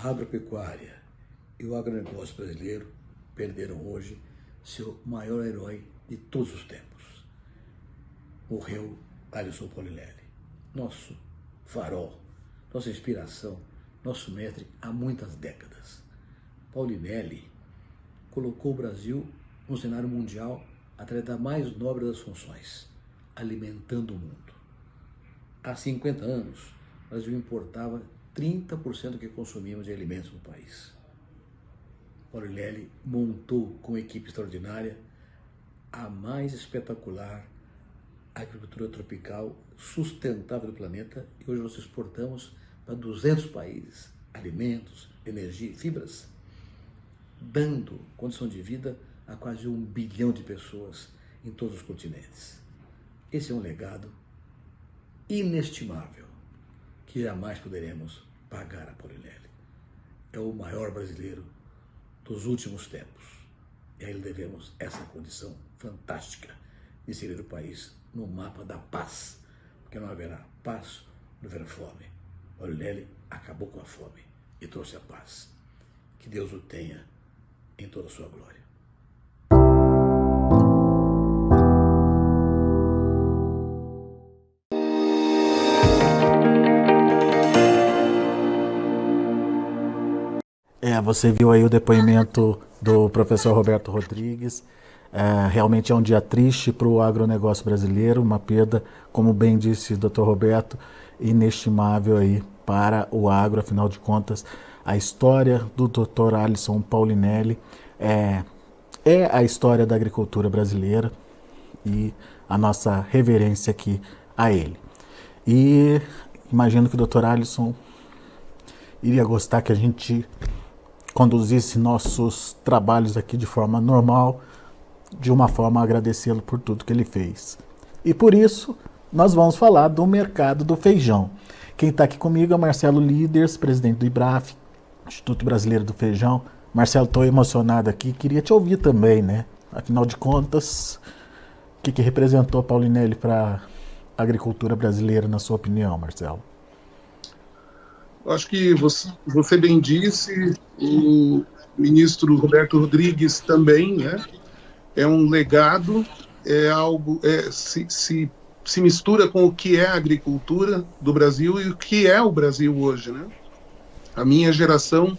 agropecuária e o agronegócio brasileiro perderam hoje seu maior herói de todos os tempos. Morreu Alisson Paulinelli, nosso farol, nossa inspiração, nosso mestre há muitas décadas. Paulinelli colocou o Brasil no cenário mundial através da mais nobre das funções, alimentando o mundo. Há 50 anos, o Brasil importava 30% do que consumíamos de alimentos no país. Paulinelli montou com uma equipe extraordinária a mais espetacular agricultura tropical sustentável do planeta, e hoje nós exportamos para 200 países alimentos, energia e fibras, dando condição de vida a quase 1 bilhão de pessoas em todos os continentes. Esse é um legado inestimável que jamais poderemos pagar a Paulinelli. É o maior brasileiro dos últimos tempos. E a ele devemos essa condição fantástica de inserir o país no mapa da paz, porque não haverá paz, não haverá fome. Paulinelli acabou com a fome e trouxe a paz. Que Deus o tenha em toda a sua glória. Você viu aí o depoimento do professor Roberto Rodrigues. Realmente é um dia triste para o agronegócio brasileiro, uma perda, como bem disse o Dr. Roberto, inestimável aí para o agro. Afinal de contas, a história do Dr. Alisson Paulinelli é a história da agricultura brasileira e a nossa reverência aqui a ele. E imagino que o Dr. Alisson iria gostar que a gente conduzisse nossos trabalhos aqui de forma normal, de uma forma a agradecê-lo por tudo que ele fez. E por isso, nós vamos falar do mercado do feijão. Quem está aqui comigo é o Marcelo Líders, presidente do IBRAF, Instituto Brasileiro do Feijão. Marcelo, estou emocionado aqui, queria te ouvir também, né? Afinal de contas, o que representou Paulinelli para a agricultura brasileira, na sua opinião, Marcelo? Acho que você bem disse, o ministro Roberto Rodrigues também, né? É um legado, é algo, se mistura com o que é a agricultura do Brasil e o que é o Brasil hoje, né? A minha geração,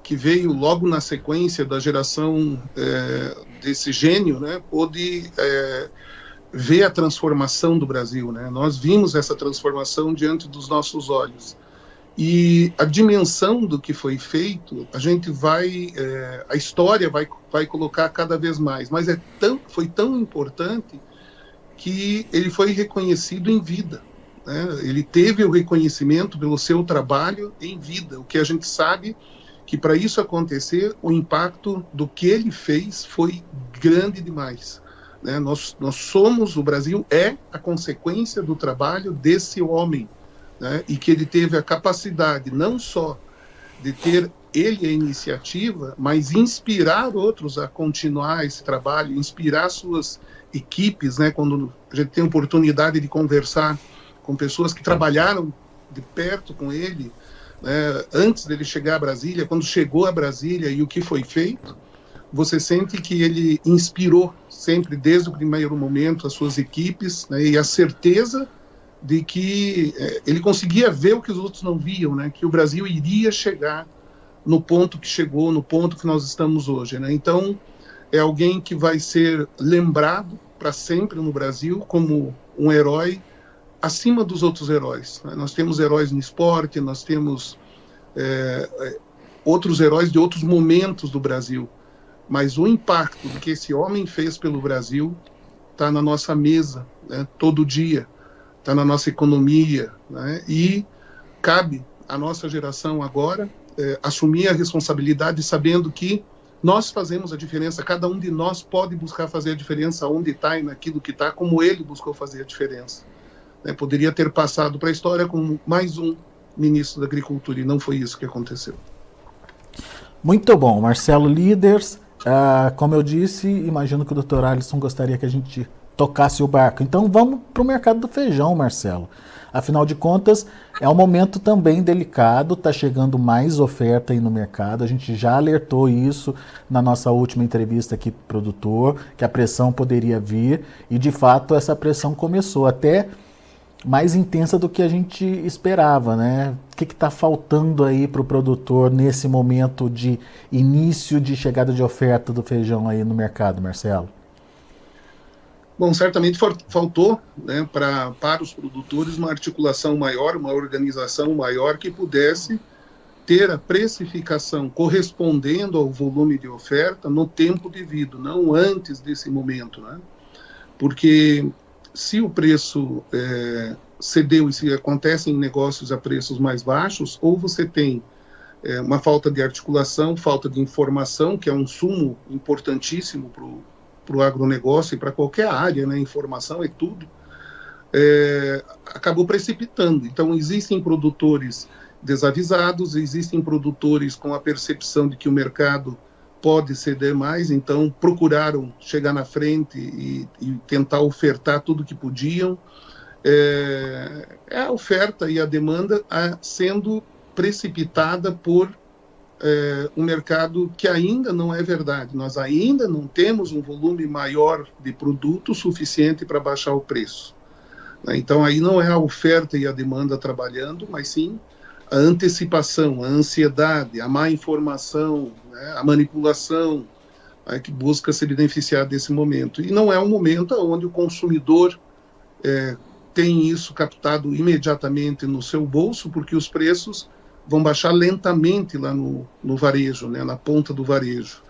que veio logo na sequência da geração desse gênio, né? Pôde ver a transformação do Brasil, né? Nós vimos essa transformação diante dos nossos olhos. E a dimensão do que foi feito, a gente a história vai colocar cada vez mais, mas foi tão importante que ele foi reconhecido em vida, né? Ele teve o reconhecimento pelo seu trabalho em vida, o que a gente sabe que para isso acontecer, o impacto do que ele fez foi grande demais. Né? O Brasil é a consequência do trabalho desse homem, né? E que ele teve a capacidade não só de ter ele a iniciativa, mas inspirar outros a continuar esse trabalho, inspirar suas equipes, né? Quando a gente tem a oportunidade de conversar com pessoas que trabalharam de perto com ele, né? Antes dele chegar a Brasília, quando chegou a Brasília e o que foi feito, você sente que ele inspirou sempre, desde o primeiro momento, as suas equipes, né, e a certeza de que ele conseguia ver o que os outros não viam, né, que o Brasil iria chegar no ponto que chegou, no ponto que nós estamos hoje, né? Então, é alguém que vai ser lembrado para sempre no Brasil como um herói acima dos outros heróis, né? Nós temos heróis no esporte, nós temos outros heróis de outros momentos do Brasil, mas o impacto que esse homem fez pelo Brasil está na nossa mesa, né, todo dia, está na nossa economia, né, e cabe à nossa geração agora assumir a responsabilidade, sabendo que nós fazemos a diferença, cada um de nós pode buscar fazer a diferença onde está e naquilo que está, como ele buscou fazer a diferença. Né, poderia ter passado para a história como mais um ministro da Agricultura, e não foi isso que aconteceu. Muito bom, Marcelo Líders. Como eu disse, imagino que o Dr. Alisson gostaria que a gente tocasse o barco. Então vamos para o mercado do feijão, Marcelo. Afinal de contas, é um momento também delicado, está chegando mais oferta aí no mercado, a gente já alertou isso na nossa última entrevista aqui para o produtor, que a pressão poderia vir, e de fato essa pressão começou, até mais intensa do que a gente esperava, né? O que está faltando aí para o produtor nesse momento de início de chegada de oferta do feijão aí no mercado, Marcelo? Bom, certamente faltou, né, para os produtores uma articulação maior, uma organização maior que pudesse ter a precificação correspondendo ao volume de oferta no tempo devido, não antes desse momento, né? Porque se o preço cedeu e se acontecem negócios a preços mais baixos, ou você tem uma falta de articulação, falta de informação, que é um sumo importantíssimo para o agronegócio e para qualquer área, né? Informação é tudo, acabou precipitando. Então, existem produtores desavisados, existem produtores com a percepção de que o mercado pode ceder mais, então procuraram chegar na frente e tentar ofertar tudo que podiam. A oferta e a demanda sendo precipitada por um mercado que ainda não é verdade. Nós ainda não temos um volume maior de produto suficiente para baixar o preço. Então, aí não é a oferta e a demanda trabalhando, mas sim a antecipação, a ansiedade, a má informação, né, a manipulação, que busca se beneficiar desse momento. E não é um momento onde o consumidor tem isso captado imediatamente no seu bolso, porque os preços vão baixar lentamente lá no varejo, né, na ponta do varejo.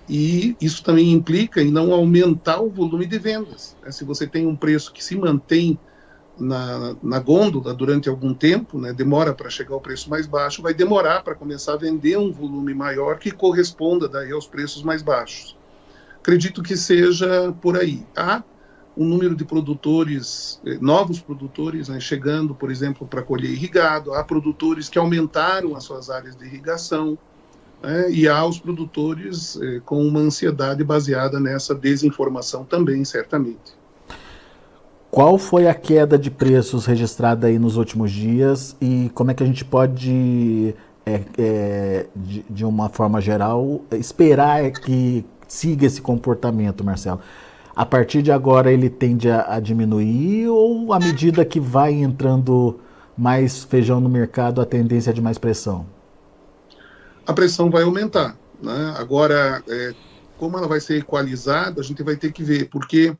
E isso também implica em não aumentar o volume de vendas. Se você tem um preço que se mantém na gôndola durante algum tempo, né, demora para chegar ao preço mais baixo, vai demorar para começar a vender um volume maior que corresponda daí aos preços mais baixos. Acredito que seja por aí. Há um número de produtores, novos produtores, né, chegando, por exemplo, para colher irrigado, há produtores que aumentaram as suas áreas de irrigação, né, e há os produtores com uma ansiedade baseada nessa desinformação também, certamente. Qual foi a queda de preços registrada aí nos últimos dias e como é que a gente pode, de uma forma geral, esperar que siga esse comportamento, Marcelo? A partir de agora ele tende a diminuir ou à medida que vai entrando mais feijão no mercado a tendência é de mais pressão? A pressão vai aumentar, né? Agora, como ela vai ser equalizada, a gente vai ter que ver, porque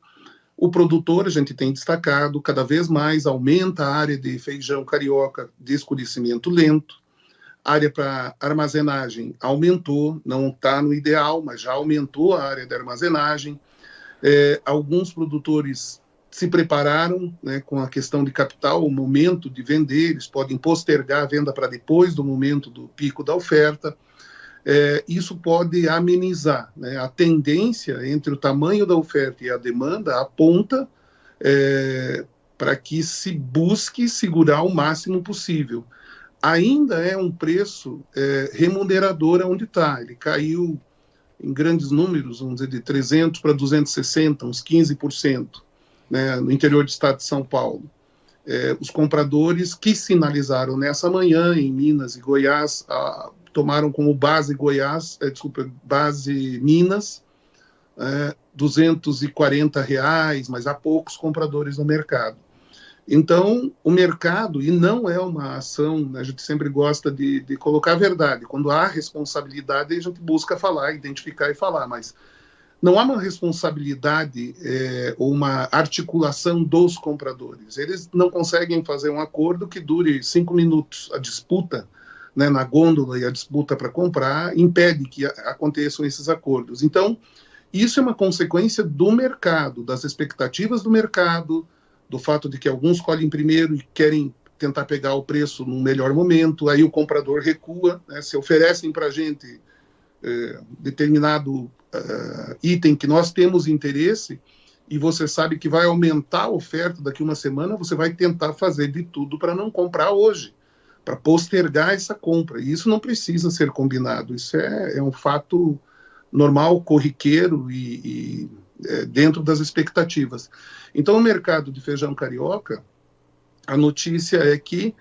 o produtor, a gente tem destacado, cada vez mais aumenta a área de feijão carioca de escurecimento lento, a área para armazenagem aumentou, não está no ideal, mas já aumentou a área de armazenagem. Alguns produtores se prepararam, né, com a questão de capital, o momento de vender, eles podem postergar a venda para depois do momento do pico da oferta. Isso pode amenizar, né, a tendência entre o tamanho da oferta e a demanda aponta para que se busque segurar o máximo possível. Ainda é um preço remunerador onde está, ele caiu em grandes números, vamos dizer, de 300 para 260, uns 15%, né, no interior do estado de São Paulo. Os compradores que sinalizaram nessa manhã em Minas e Goiás tomaram como base base Minas, R$240, mas há poucos compradores no mercado. Então, o mercado, e não é uma ação, né, a gente sempre gosta de colocar a verdade, quando há responsabilidade a gente busca falar, identificar e falar, mas não há uma responsabilidade ou uma articulação dos compradores. Eles não conseguem fazer um acordo que dure 5 minutos. A disputa, né, na gôndola e a disputa para comprar impede que aconteçam esses acordos. Então, isso é uma consequência do mercado, das expectativas do mercado, do fato de que alguns colhem primeiro e querem tentar pegar o preço num melhor momento, aí o comprador recua, né, se oferecem para a gente determinado item que nós temos interesse e você sabe que vai aumentar a oferta daqui uma semana, você vai tentar fazer de tudo para não comprar hoje, para postergar essa compra. E isso não precisa ser combinado, isso é um fato normal, corriqueiro e dentro das expectativas. Então, o mercado de feijão carioca, a notícia é que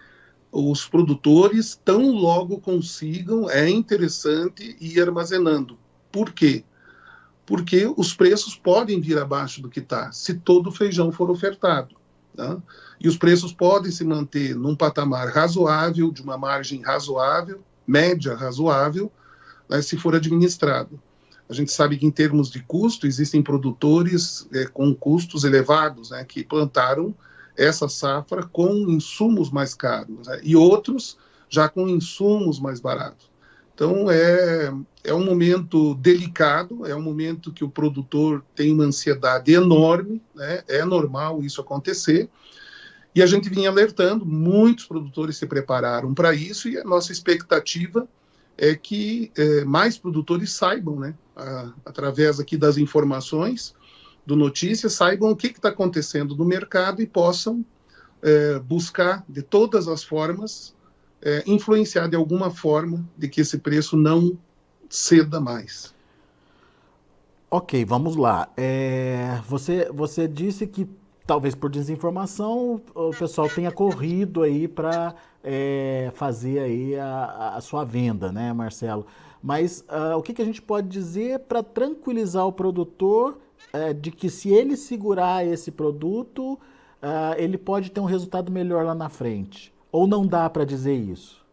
os produtores, tão logo consigam, é interessante ir armazenando. Por quê? Porque os preços podem vir abaixo do que está, se todo o feijão for ofertado. Tá? E os preços podem se manter num patamar razoável, de uma margem razoável, média razoável, né, se for administrado. A gente sabe que, em termos de custo, existem produtores com custos elevados, né, que plantaram essa safra com insumos mais caros, né, e outros já com insumos mais baratos. Então, é um momento delicado, é um momento que o produtor tem uma ansiedade enorme, né, é normal isso acontecer, e a gente vinha alertando, muitos produtores se prepararam para isso, e a nossa expectativa é que mais produtores saibam, né, através aqui das informações do Notícias, saibam o que está acontecendo no mercado e possam buscar de todas as formas, influenciar de alguma forma de que esse preço não ceda mais. Ok, vamos lá. Você disse que talvez por desinformação o pessoal tenha corrido aí para fazer aí a sua venda, né, Marcelo? Mas o que a gente pode dizer para tranquilizar o produtor de que, se ele segurar esse produto, ele pode ter um resultado melhor lá na frente? Ou não dá para dizer isso?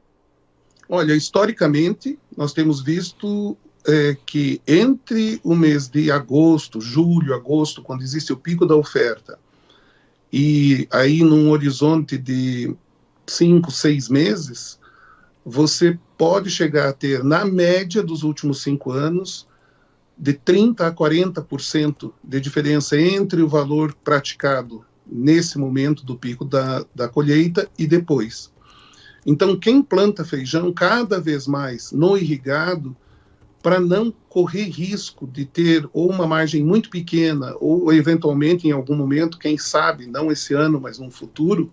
Olha, historicamente, nós temos visto que entre o mês de agosto, julho, agosto, quando existe o pico da oferta, e aí num horizonte de 5, 6 meses, você pode chegar a ter, na média dos últimos 5 anos, de 30% a 40% de diferença entre o valor praticado nesse momento do pico da colheita e depois. Então, quem planta feijão cada vez mais no irrigado, para não correr risco de ter ou uma margem muito pequena, ou eventualmente em algum momento, quem sabe, não esse ano, mas no futuro,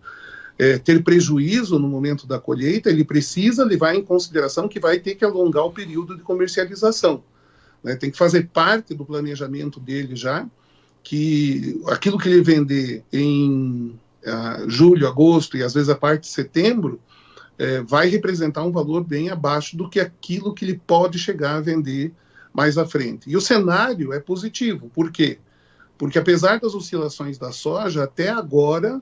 ter prejuízo no momento da colheita, ele precisa levar em consideração que vai ter que alongar o período de comercialização. Né? Tem que fazer parte do planejamento dele já, que aquilo que ele vender em julho, agosto e às vezes a parte de setembro, vai representar um valor bem abaixo do que aquilo que ele pode chegar a vender mais à frente. E o cenário é positivo. Por quê? Porque, apesar das oscilações da soja, até agora,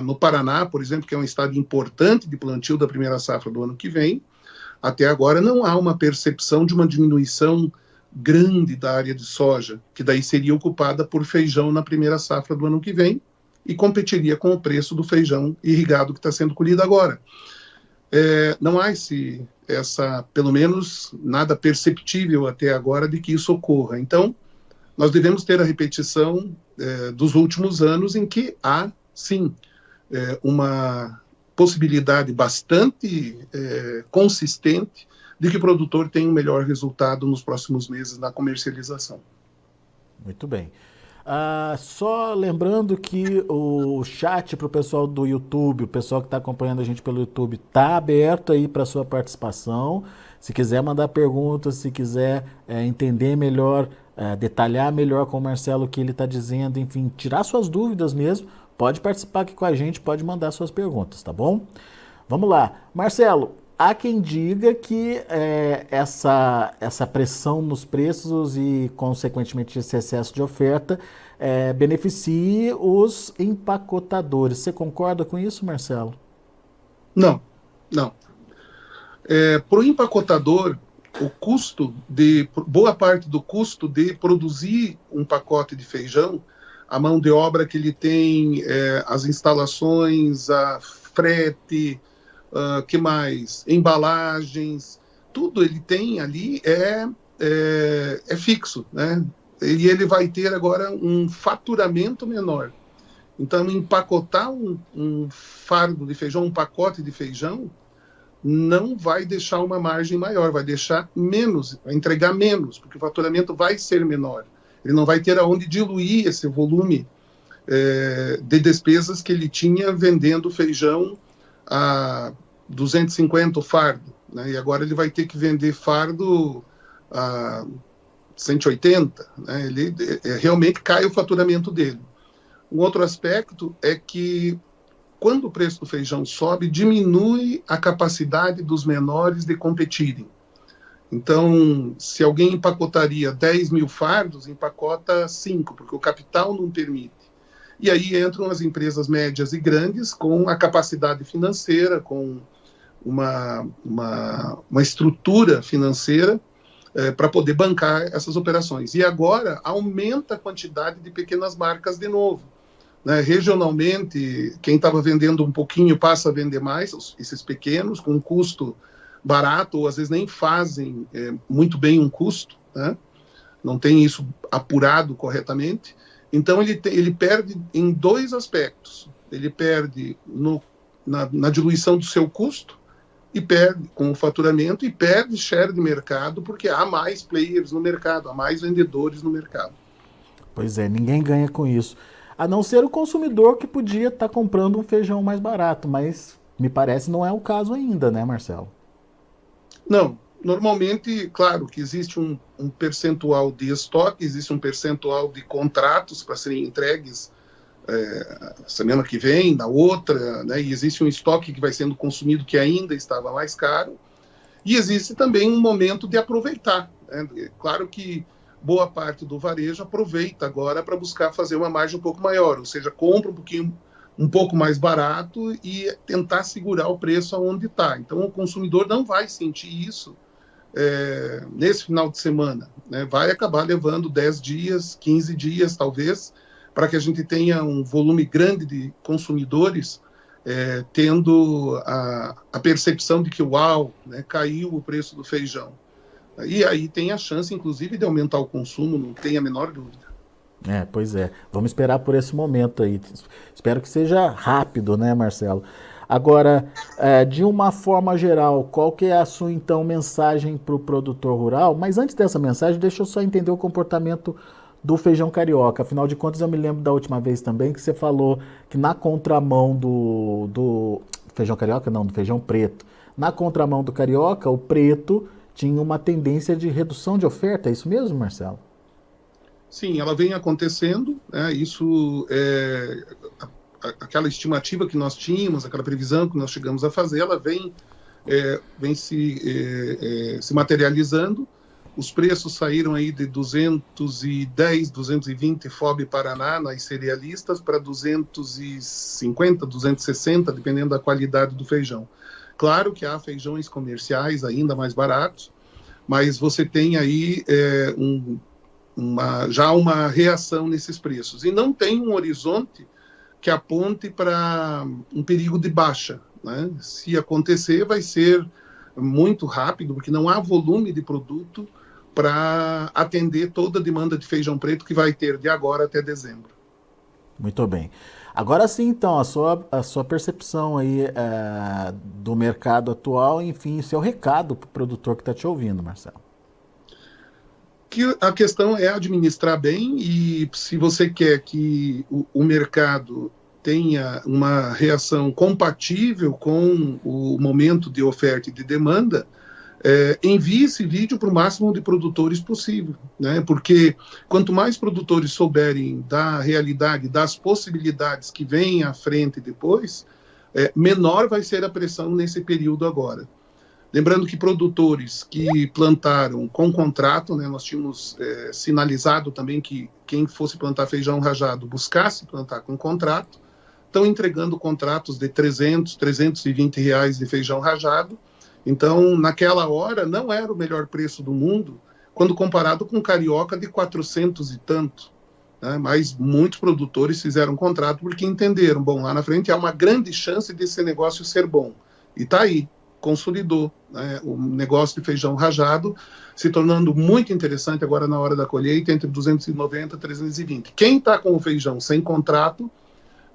no Paraná, por exemplo, que é um estado importante de plantio da primeira safra do ano que vem, até agora não há uma percepção de uma diminuição grande da área de soja, que daí seria ocupada por feijão na primeira safra do ano que vem, e competiria com o preço do feijão irrigado que está sendo colhido agora. Não há pelo menos, nada perceptível até agora de que isso ocorra. Então, nós devemos ter a repetição dos últimos anos, em que há, sim, uma possibilidade bastante consistente de que o produtor tenha um melhor resultado nos próximos meses na comercialização. Muito bem. Só lembrando que o chat para o pessoal do YouTube, o pessoal que está acompanhando a gente pelo YouTube, está aberto aí para sua participação. Se quiser mandar perguntas, se quiser entender melhor, detalhar melhor com o Marcelo o que ele está dizendo, enfim, tirar suas dúvidas mesmo, pode participar aqui com a gente, pode mandar suas perguntas, tá bom? Vamos lá. Marcelo, há quem diga que essa pressão nos preços e, consequentemente, esse excesso de oferta beneficie os empacotadores. Você concorda com isso, Marcelo? Não. Para o empacotador, boa parte do custo de produzir um pacote de feijão, a mão de obra que ele tem, as instalações, a frete, que mais? Embalagens, tudo ele tem ali é fixo, né? E ele vai ter agora um faturamento menor. Então, empacotar um fardo de feijão, um pacote de feijão, não vai deixar uma margem maior, vai deixar menos, vai entregar menos, porque o faturamento vai ser menor. Ele não vai ter aonde diluir esse volume de despesas que ele tinha vendendo feijão a 250 o fardo, né? E agora ele vai ter que vender fardo a 180, né? Ele realmente cai o faturamento dele. Um outro aspecto é que quando o preço do feijão sobe, diminui a capacidade dos menores de competirem. Então, se alguém empacotaria 10 mil fardos, empacota 5, porque o capital não permite. E aí entram as empresas médias e grandes com a capacidade financeira, com uma estrutura financeira para poder bancar essas operações. E agora aumenta a quantidade de pequenas marcas de novo. Né? Regionalmente, quem estava vendendo um pouquinho passa a vender mais, esses pequenos, com um custo barato, ou às vezes nem fazem muito bem um custo, né? Não tem isso apurado corretamente. Então ele perde em dois aspectos. Ele perde na diluição do seu custo, e perde com o faturamento, e perde share de mercado, porque há mais players no mercado, há mais vendedores no mercado. Pois é, ninguém ganha com isso. A não ser o consumidor que podia estar comprando um feijão mais barato, mas me parece não é o caso ainda, né, Marcelo? Não, normalmente, claro que existe um percentual de estoque, existe um percentual de contratos para serem entregues semana que vem, na outra, né, e existe um estoque que vai sendo consumido que ainda estava mais caro, e existe também um momento de aproveitar. Né? Claro que boa parte do varejo aproveita agora para buscar fazer uma margem um pouco maior, ou seja, compra um pouco mais barato e tentar segurar o preço aonde está. Então o consumidor não vai sentir isso nesse final de semana, né? Vai acabar levando 10 dias, 15 dias talvez, para que a gente tenha um volume grande de consumidores tendo a percepção de que, uau, né, caiu o preço do feijão. E aí tem a chance, inclusive, de aumentar o consumo, não tem a menor dúvida. Pois é. Vamos esperar por esse momento aí. Espero que seja rápido, né, Marcelo? Agora, de uma forma geral, qual que é a sua, então, mensagem para o produtor rural? Mas antes dessa mensagem, deixa eu só entender o comportamento do feijão carioca. Afinal de contas, eu me lembro da última vez também que você falou que na contramão do feijão carioca, não, do feijão preto, na contramão do carioca, o preto tinha uma tendência de redução de oferta. É isso mesmo, Marcelo? Sim, ela vem acontecendo, né? Isso aquela estimativa que nós tínhamos, aquela previsão que nós chegamos a fazer, ela vem se materializando. Os preços saíram aí de 210, 220 FOB Paraná nas cerealistas para 250, 260, dependendo da qualidade do feijão. Claro que há feijões comerciais ainda mais baratos, mas você tem aí já uma reação nesses preços. E não tem um horizonte que aponte para um perigo de baixa. Né? Se acontecer, vai ser muito rápido, porque não há volume de produto para atender toda a demanda de feijão preto que vai ter de agora até dezembro. Muito bem. Agora sim, então, a sua percepção aí do mercado atual, enfim, seu recado para o produtor que está te ouvindo, Marcelo. Que a questão é administrar bem, e se você quer que o mercado tenha uma reação compatível com o momento de oferta e de demanda, envie esse vídeo para o máximo de produtores possível, né? Porque quanto mais produtores souberem da realidade, das possibilidades que vêm à frente depois, menor vai ser a pressão nesse período agora. Lembrando que produtores que plantaram com contrato, né, nós tínhamos sinalizado também que quem fosse plantar feijão rajado buscasse plantar com contrato, estão entregando contratos de 300, 320 reais de feijão rajado. Então, naquela hora, não era o melhor preço do mundo, quando comparado com carioca de 400 e tanto. Né? Mas muitos produtores fizeram contrato porque entenderam, bom, lá na frente há uma grande chance desse negócio ser bom. E está aí, consolidou, né? O negócio de feijão rajado se tornando muito interessante agora na hora da colheita, entre 290 e 320. Quem está com o feijão sem contrato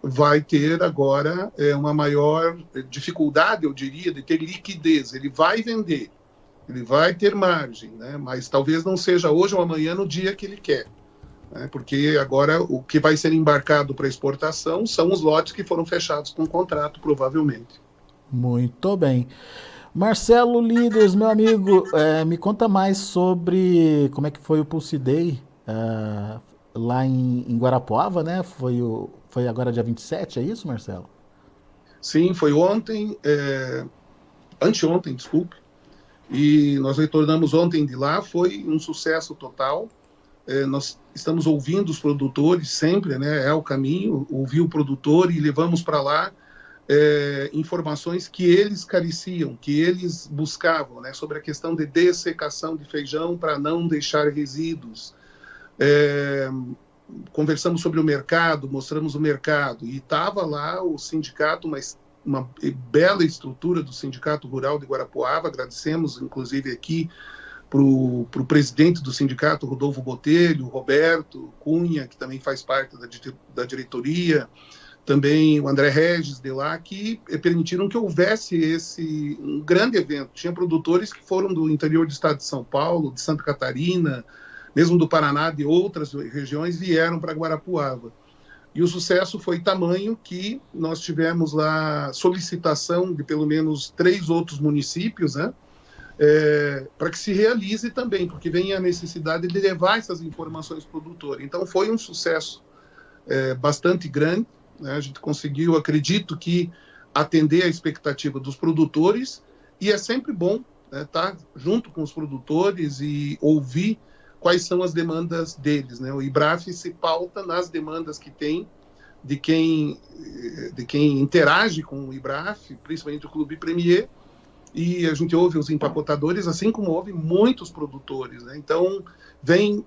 vai ter agora uma maior dificuldade, eu diria, de ter liquidez. Ele vai vender, ele vai ter margem, né? Mas talvez não seja hoje ou amanhã no dia que ele quer, né? Porque agora o que vai ser embarcado para exportação são os lotes que foram fechados com contrato, provavelmente. Muito bem. Marcelo Líderes, meu amigo, me conta mais sobre como é que foi o Pulse Day lá em Guarapuava, né? Foi agora dia 27, é isso, Marcelo? Sim, foi ontem, anteontem, desculpe, e nós retornamos ontem de lá, foi um sucesso total. Nós estamos ouvindo os produtores sempre, né? É o caminho, ouvir o produtor e levamos para lá informações que eles careciam, que eles buscavam, né? Sobre a questão de dessecação de feijão para não deixar resíduos. Conversamos sobre o mercado, mostramos o mercado, e estava lá o sindicato, uma bela estrutura do Sindicato Rural de Guarapuava. Agradecemos, inclusive, aqui para o presidente do sindicato, Rodolfo Botelho, Roberto Cunha, que também faz parte da diretoria, também o André Regis de lá, que permitiram que houvesse um grande evento. Tinha produtores que foram do interior do estado de São Paulo, de Santa Catarina, mesmo do Paraná, de outras regiões, vieram para Guarapuava. E o sucesso foi tamanho que nós tivemos lá solicitação de pelo menos 3 outros municípios, né? Para que se realize também, porque vem a necessidade de levar essas informações para o produtor. Então foi um sucesso bastante grande, né? A gente conseguiu, acredito que, atender a expectativa dos produtores, e é sempre bom estar junto com os produtores e ouvir quais são as demandas deles, né? O IBRAF se pauta nas demandas que tem de quem interage com o IBRAF, principalmente o Clube Premier, e a gente ouve os empacotadores, assim como ouve muitos produtores, né? Então, vem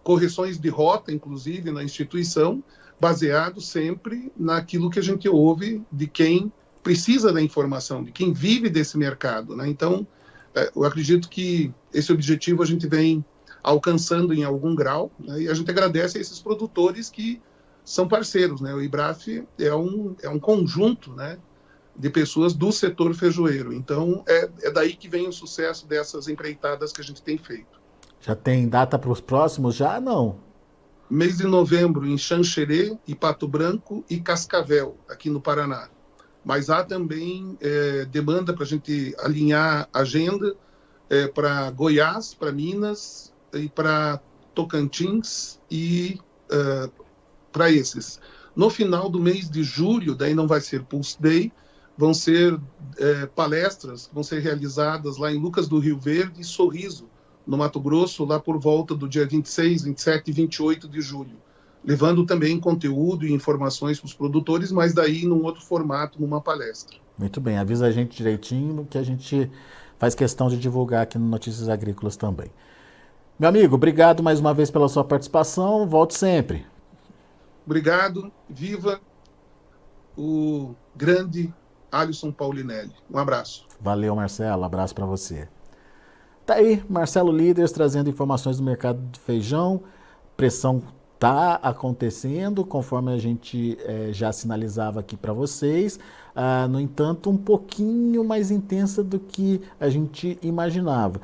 correções de rota, inclusive, na instituição, baseado sempre naquilo que a gente ouve de quem precisa da informação, de quem vive desse mercado, né? Então, eu acredito que esse objetivo a gente vem alcançando em algum grau, né? E a gente agradece a esses produtores que são parceiros, né? O IBRAF é um conjunto, né, de pessoas do setor feijoeiro. Então, é daí que vem o sucesso dessas empreitadas que a gente tem feito. Já tem data para os próximos? Já não. Mês de novembro, em Xanxerê, e Pato Branco e Cascavel, aqui no Paraná. Mas há também demanda para a gente alinhar a agenda para Goiás, para Minas e para Tocantins e para esses. No final do mês de julho, daí não vai ser Pulse Day, vão ser palestras, vão ser realizadas lá em Lucas do Rio Verde e Sorriso, no Mato Grosso, lá por volta do dia 26, 27 e 28 de julho, levando também conteúdo e informações para os produtores, mas daí num outro formato, numa palestra. Muito bem, avisa a gente direitinho, que a gente faz questão de divulgar aqui no Notícias Agrícolas também. Meu amigo, obrigado mais uma vez pela sua participação, volte sempre. Obrigado, viva o grande Alisson Paulinelli. Um abraço. Valeu, Marcelo, abraço para você. Tá aí, Marcelo Líderes trazendo informações do mercado de feijão. Pressão está acontecendo, conforme a gente já sinalizava aqui para vocês. No entanto, um pouquinho mais intensa do que a gente imaginava.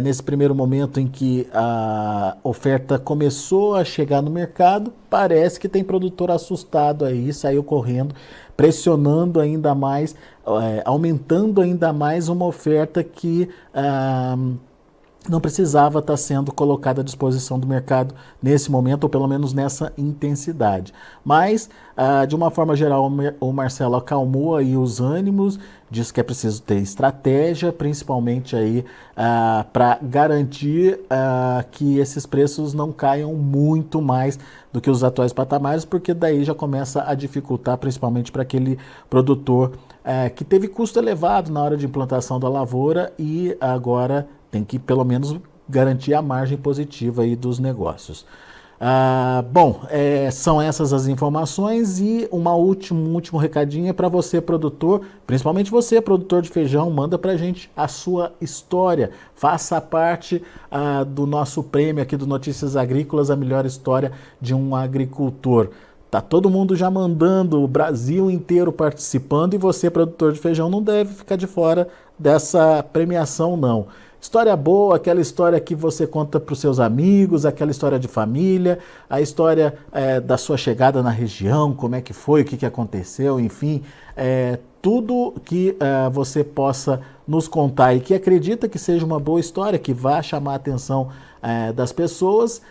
Nesse primeiro momento em que a oferta começou a chegar no mercado, parece que tem produtor assustado aí, saiu correndo, pressionando ainda mais, aumentando ainda mais uma oferta que não precisava estar sendo colocada à disposição do mercado nesse momento, ou pelo menos nessa intensidade. Mas, de uma forma geral, o Marcelo acalmou aí os ânimos, disse que é preciso ter estratégia, principalmente aí para garantir que esses preços não caiam muito mais do que os atuais patamares, porque daí já começa a dificultar, principalmente para aquele produtor que teve custo elevado na hora de implantação da lavoura e agora tem que pelo menos garantir a margem positiva aí dos negócios. São essas as informações e um último recadinho para você, produtor, principalmente você, produtor de feijão, manda para a gente a sua história, faça parte do nosso prêmio aqui do Notícias Agrícolas, a melhor história de um agricultor. Tá todo mundo já mandando, o Brasil inteiro participando, e você, produtor de feijão, não deve ficar de fora dessa premiação, não. História boa, aquela história que você conta para os seus amigos, aquela história de família, a história da sua chegada na região, como é que foi, o que aconteceu, enfim, tudo que você possa nos contar e que acredita que seja uma boa história, que vá chamar a atenção das pessoas,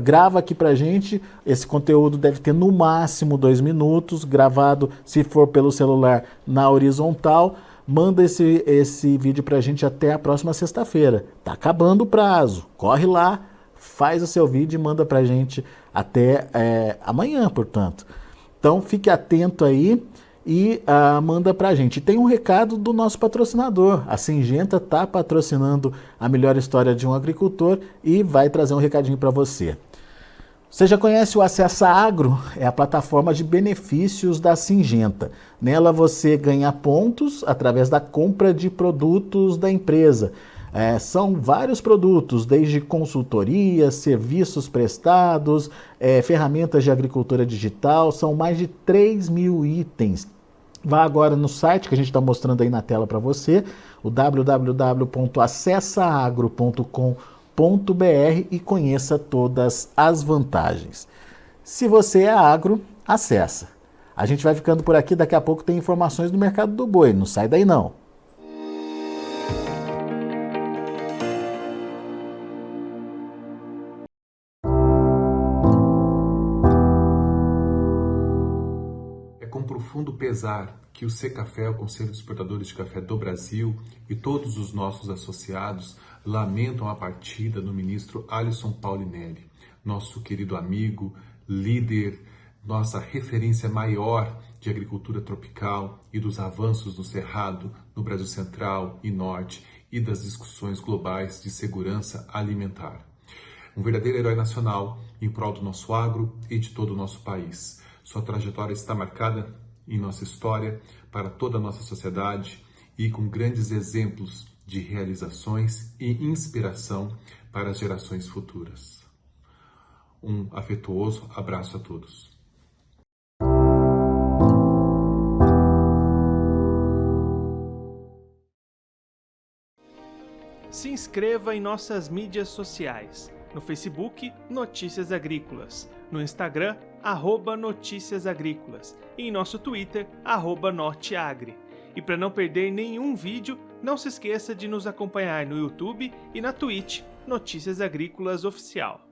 grava aqui pra gente. Esse conteúdo deve ter no máximo 2 minutos, gravado, se for pelo celular, na horizontal. Manda esse vídeo pra gente até a próxima sexta-feira. Tá acabando o prazo. Corre lá, faz o seu vídeo e manda pra gente até amanhã, portanto. Então fique atento aí e manda pra gente. Tem um recado do nosso patrocinador. A Syngenta tá patrocinando a melhor história de um agricultor e vai trazer um recadinho para você. Você já conhece o Acessa Agro? É a plataforma de benefícios da Syngenta. Nela você ganha pontos através da compra de produtos da empresa. São vários produtos, desde consultoria, serviços prestados, ferramentas de agricultura digital, são mais de 3.000 itens. Vá agora no site que a gente está mostrando aí na tela para você, o www.acessaagro.com.br, e conheça todas as vantagens. Se você é agro, acessa. A gente vai ficando por aqui, daqui a pouco tem informações do mercado do boi, não sai daí não. Com profundo pesar que o Secafé, o Conselho dos Exportadores de Café do Brasil, e todos os nossos associados lamentam a partida do ministro Alisson Paulinelli, nosso querido amigo, líder, nossa referência maior de agricultura tropical e dos avanços do Cerrado no Brasil Central e Norte e das discussões globais de segurança alimentar. Um verdadeiro herói nacional em prol do nosso agro e de todo o nosso país. Sua trajetória está marcada em nossa história, para toda a nossa sociedade e com grandes exemplos de realizações e inspiração para as gerações futuras. Um afetuoso abraço a todos. Se inscreva em nossas mídias sociais. No Facebook, Notícias Agrícolas. No Instagram, @Notícias Agrícolas. E em nosso Twitter, @Norteagri. E para não perder nenhum vídeo, não se esqueça de nos acompanhar no YouTube e na Twitch, Notícias Agrícolas Oficial.